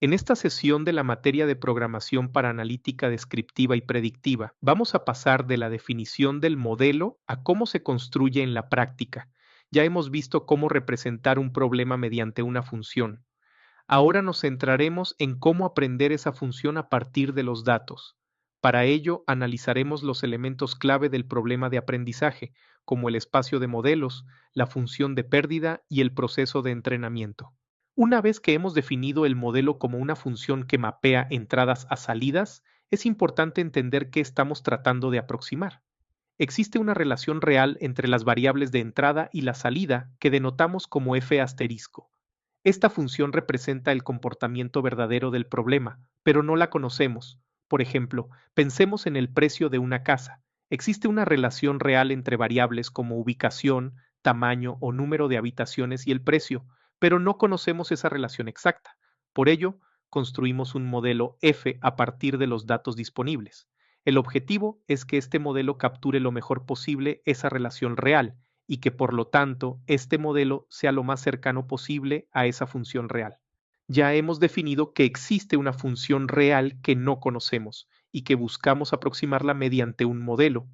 En esta sesión de la materia de programación para analítica descriptiva y predictiva, vamos a pasar de la definición del modelo a cómo se construye en la práctica. Ya hemos visto cómo representar un problema mediante una función. Ahora nos centraremos en cómo aprender esa función a partir de los datos. Para ello, analizaremos los elementos clave del problema de aprendizaje, como el espacio de modelos, la función de pérdida y el proceso de entrenamiento. Una vez que hemos definido el modelo como una función que mapea entradas a salidas, es importante entender qué estamos tratando de aproximar. Existe una relación real entre las variables de entrada y la salida que denotamos como f asterisco. Esta función representa el comportamiento verdadero del problema, pero no la conocemos. Por ejemplo, pensemos en el precio de una casa. Existe una relación real entre variables como ubicación, tamaño o número de habitaciones y el precio, pero no conocemos esa relación exacta. Por ello, construimos un modelo F a partir de los datos disponibles. El objetivo es que este modelo capture lo mejor posible esa relación real y que por lo tanto este modelo sea lo más cercano posible a esa función real. Ya hemos definido que existe una función real que no conocemos y que buscamos aproximarla mediante un modelo.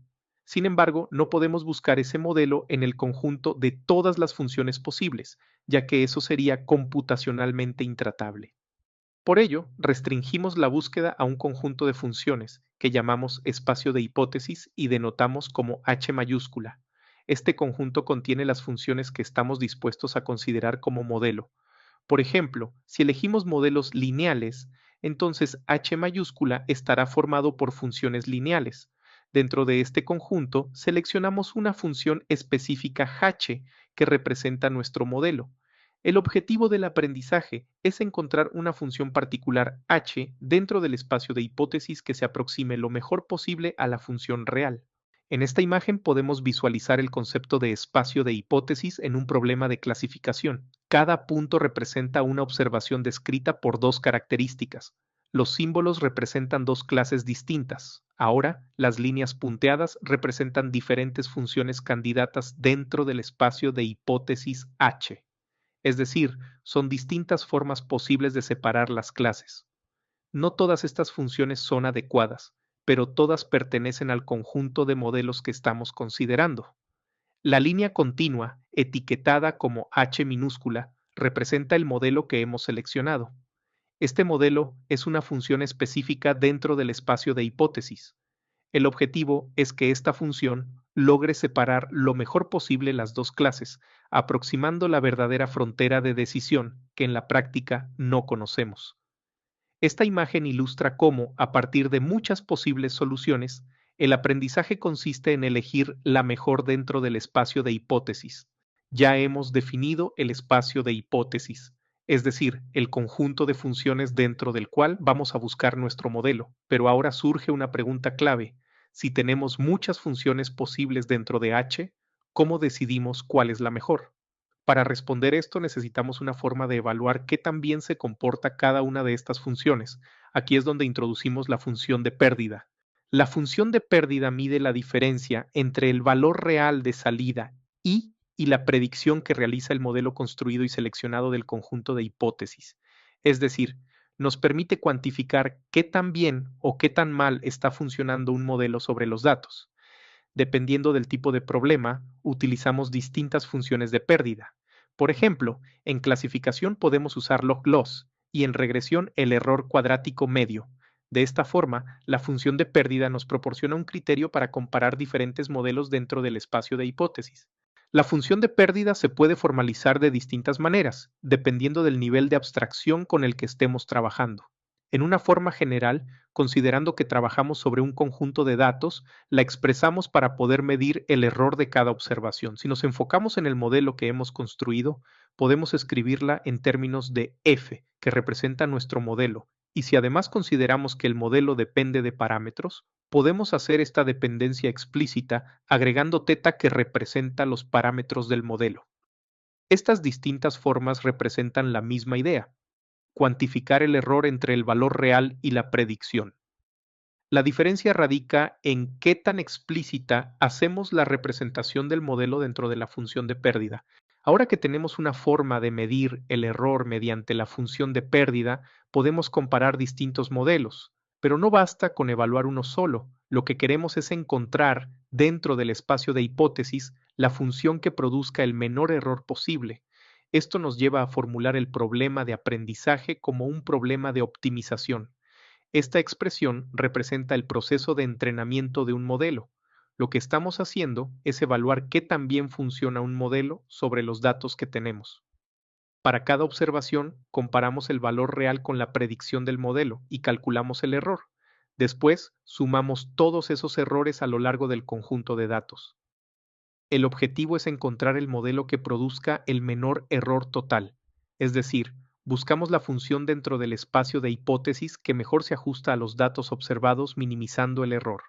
Sin embargo, no podemos buscar ese modelo en el conjunto de todas las funciones posibles, ya que eso sería computacionalmente intratable. Por ello, restringimos la búsqueda a un conjunto de funciones que llamamos espacio de hipótesis y denotamos como H mayúscula. Este conjunto contiene las funciones que estamos dispuestos a considerar como modelo. Por ejemplo, si elegimos modelos lineales, entonces H mayúscula estará formado por funciones lineales. Dentro de este conjunto, seleccionamos una función específica H que representa nuestro modelo. El objetivo del aprendizaje es encontrar una función particular h dentro del espacio de hipótesis que se aproxime lo mejor posible a la función real. En esta imagen podemos visualizar el concepto de espacio de hipótesis en un problema de clasificación. Cada punto representa una observación descrita por dos características. Los símbolos representan dos clases distintas. Ahora, las líneas punteadas representan diferentes funciones candidatas dentro del espacio de hipótesis H. Es decir, son distintas formas posibles de separar las clases. No todas estas funciones son adecuadas, pero todas pertenecen al conjunto de modelos que estamos considerando. La línea continua, etiquetada como H minúscula, representa el modelo que hemos seleccionado. Este modelo es una función específica dentro del espacio de hipótesis. El objetivo es que esta función logre separar lo mejor posible las dos clases, aproximando la verdadera frontera de decisión que en la práctica no conocemos. Esta imagen ilustra cómo, a partir de muchas posibles soluciones, el aprendizaje consiste en elegir la mejor dentro del espacio de hipótesis. Ya hemos definido el espacio de hipótesis, es decir, el conjunto de funciones dentro del cual vamos a buscar nuestro modelo. Pero ahora surge una pregunta clave. Si tenemos muchas funciones posibles dentro de H, ¿cómo decidimos cuál es la mejor? Para responder esto necesitamos una forma de evaluar qué tan bien se comporta cada una de estas funciones. Aquí es donde introducimos la función de pérdida. La función de pérdida mide la diferencia entre el valor real de salida y la predicción que realiza el modelo construido y seleccionado del conjunto de hipótesis. Es decir, nos permite cuantificar qué tan bien o qué tan mal está funcionando un modelo sobre los datos. Dependiendo del tipo de problema, utilizamos distintas funciones de pérdida. Por ejemplo, en clasificación podemos usar log-loss y en regresión el error cuadrático medio. De esta forma, la función de pérdida nos proporciona un criterio para comparar diferentes modelos dentro del espacio de hipótesis. La función de pérdida se puede formalizar de distintas maneras, dependiendo del nivel de abstracción con el que estemos trabajando. En una forma general, considerando que trabajamos sobre un conjunto de datos, la expresamos para poder medir el error de cada observación. Si nos enfocamos en el modelo que hemos construido, podemos escribirla en términos de f, que representa nuestro modelo. Y si además consideramos que el modelo depende de parámetros, podemos hacer esta dependencia explícita agregando θ que representa los parámetros del modelo. Estas distintas formas representan la misma idea: cuantificar el error entre el valor real y la predicción. La diferencia radica en qué tan explícita hacemos la representación del modelo dentro de la función de pérdida. Ahora que tenemos una forma de medir el error mediante la función de pérdida, podemos comparar distintos modelos. Pero no basta con evaluar uno solo. Lo que queremos es encontrar, dentro del espacio de hipótesis, la función que produzca el menor error posible. Esto nos lleva a formular el problema de aprendizaje como un problema de optimización. Esta expresión representa el proceso de entrenamiento de un modelo. Lo que estamos haciendo es evaluar qué tan bien funciona un modelo sobre los datos que tenemos. Para cada observación, comparamos el valor real con la predicción del modelo y calculamos el error. Después, sumamos todos esos errores a lo largo del conjunto de datos. El objetivo es encontrar el modelo que produzca el menor error total, es decir, buscamos la función dentro del espacio de hipótesis que mejor se ajusta a los datos observados minimizando el error.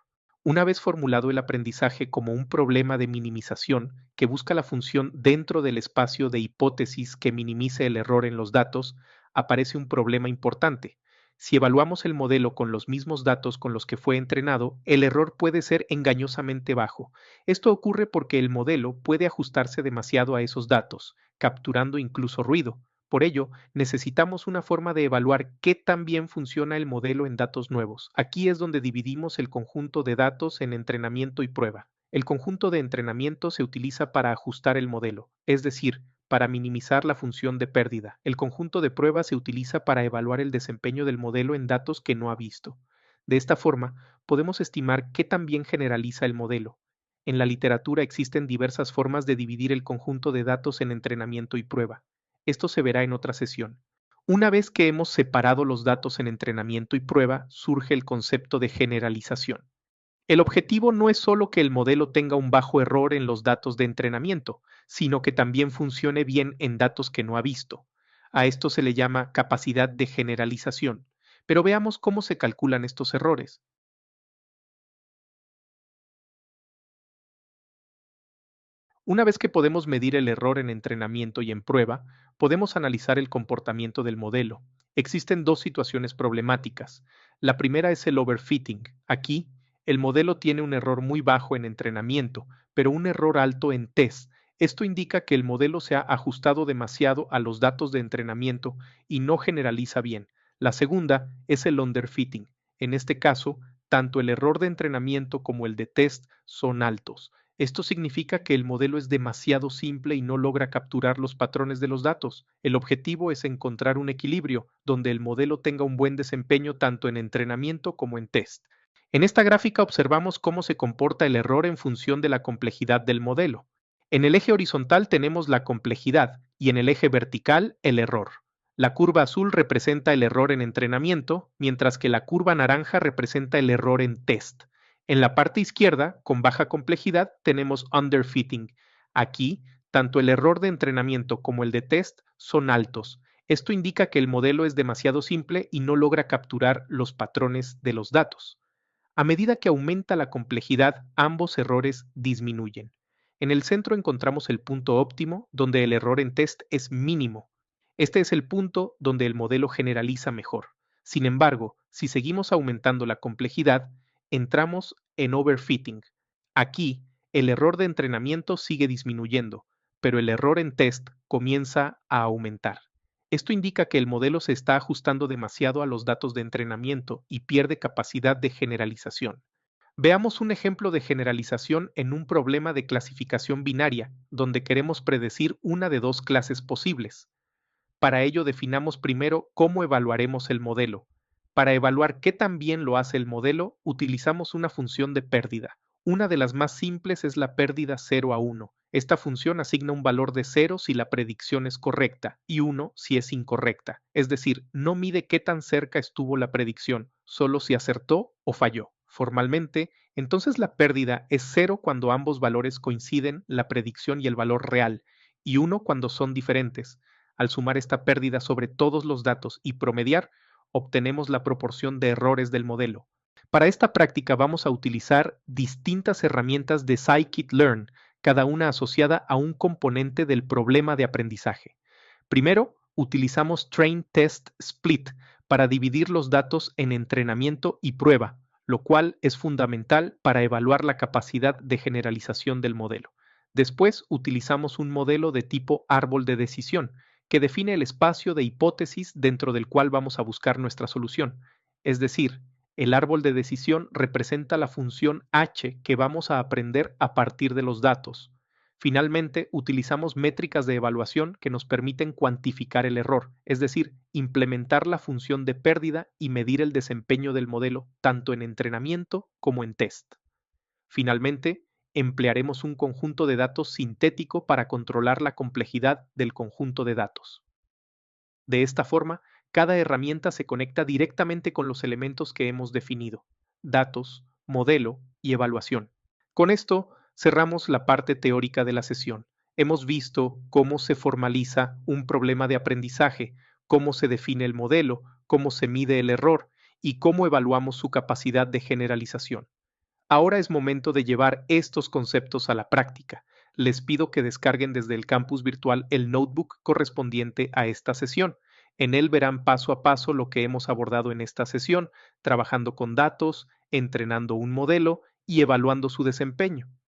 Una vez formulado el aprendizaje como un problema de minimización que busca la función dentro del espacio de hipótesis que minimice el error en los datos, aparece un problema importante. Si evaluamos el modelo con los mismos datos con los que fue entrenado, el error puede ser engañosamente bajo. Esto ocurre porque el modelo puede ajustarse demasiado a esos datos, capturando incluso ruido. Por ello, necesitamos una forma de evaluar qué tan bien funciona el modelo en datos nuevos. Aquí es donde dividimos el conjunto de datos en entrenamiento y prueba. El conjunto de entrenamiento se utiliza para ajustar el modelo, es decir, para minimizar la función de pérdida. El conjunto de prueba se utiliza para evaluar el desempeño del modelo en datos que no ha visto. De esta forma, podemos estimar qué tan bien generaliza el modelo. En la literatura existen diversas formas de dividir el conjunto de datos en entrenamiento y prueba. Esto se verá en otra sesión. Una vez que hemos separado los datos en entrenamiento y prueba, surge el concepto de generalización. El objetivo no es solo que el modelo tenga un bajo error en los datos de entrenamiento, sino que también funcione bien en datos que no ha visto. A esto se le llama capacidad de generalización. Pero veamos cómo se calculan estos errores. Una vez que podemos medir el error en entrenamiento y en prueba, podemos analizar el comportamiento del modelo. Existen dos situaciones problemáticas. La primera es el overfitting. Aquí, el modelo tiene un error muy bajo en entrenamiento, pero un error alto en test. Esto indica que el modelo se ha ajustado demasiado a los datos de entrenamiento y no generaliza bien. La segunda es el underfitting. En este caso, tanto el error de entrenamiento como el de test son altos. Esto significa que el modelo es demasiado simple y no logra capturar los patrones de los datos. El objetivo es encontrar un equilibrio donde el modelo tenga un buen desempeño tanto en entrenamiento como en test. En esta gráfica observamos cómo se comporta el error en función de la complejidad del modelo. En el eje horizontal tenemos la complejidad y en el eje vertical el error. La curva azul representa el error en entrenamiento, mientras que la curva naranja representa el error en test. En la parte izquierda, con baja complejidad, tenemos underfitting. Aquí, tanto el error de entrenamiento como el de test son altos. Esto indica que el modelo es demasiado simple y no logra capturar los patrones de los datos. A medida que aumenta la complejidad, ambos errores disminuyen. En el centro encontramos el punto óptimo, donde el error en test es mínimo. Este es el punto donde el modelo generaliza mejor. Sin embargo, si seguimos aumentando la complejidad, entramos en overfitting. Aquí, el error de entrenamiento sigue disminuyendo, pero el error en test comienza a aumentar. Esto indica que el modelo se está ajustando demasiado a los datos de entrenamiento y pierde capacidad de generalización. Veamos un ejemplo de generalización en un problema de clasificación binaria, donde queremos predecir una de dos clases posibles. Para ello definamos primero cómo evaluaremos el modelo. Para evaluar qué tan bien lo hace el modelo, utilizamos una función de pérdida. Una de las más simples es la pérdida 0 a 1. Esta función asigna un valor de 0 si la predicción es correcta y 1 si es incorrecta. Es decir, no mide qué tan cerca estuvo la predicción, solo si acertó o falló. Formalmente, entonces la pérdida es 0 cuando ambos valores coinciden, la predicción y el valor real, y 1 cuando son diferentes. Al sumar esta pérdida sobre todos los datos y promediar, obtenemos la proporción de errores del modelo. Para esta práctica vamos a utilizar distintas herramientas de scikit-learn, cada una asociada a un componente del problema de aprendizaje. Primero, utilizamos Train Test Split para dividir los datos en entrenamiento y prueba, lo cual es fundamental para evaluar la capacidad de generalización del modelo. Después utilizamos un modelo de tipo árbol de decisión, que define el espacio de hipótesis dentro del cual vamos a buscar nuestra solución. Es decir, el árbol de decisión representa la función h que vamos a aprender a partir de los datos. Finalmente, utilizamos métricas de evaluación que nos permiten cuantificar el error, es decir, implementar la función de pérdida y medir el desempeño del modelo tanto en entrenamiento como en test. Finalmente, emplearemos un conjunto de datos sintético para controlar la complejidad del conjunto de datos. De esta forma, cada herramienta se conecta directamente con los elementos que hemos definido: datos, modelo y evaluación. Con esto, cerramos la parte teórica de la sesión. Hemos visto cómo se formaliza un problema de aprendizaje, cómo se define el modelo, cómo se mide el error y cómo evaluamos su capacidad de generalización. Ahora es momento de llevar estos conceptos a la práctica. Les pido que descarguen desde el campus virtual el notebook correspondiente a esta sesión. En él verán paso a paso lo que hemos abordado en esta sesión, trabajando con datos, entrenando un modelo y evaluando su desempeño.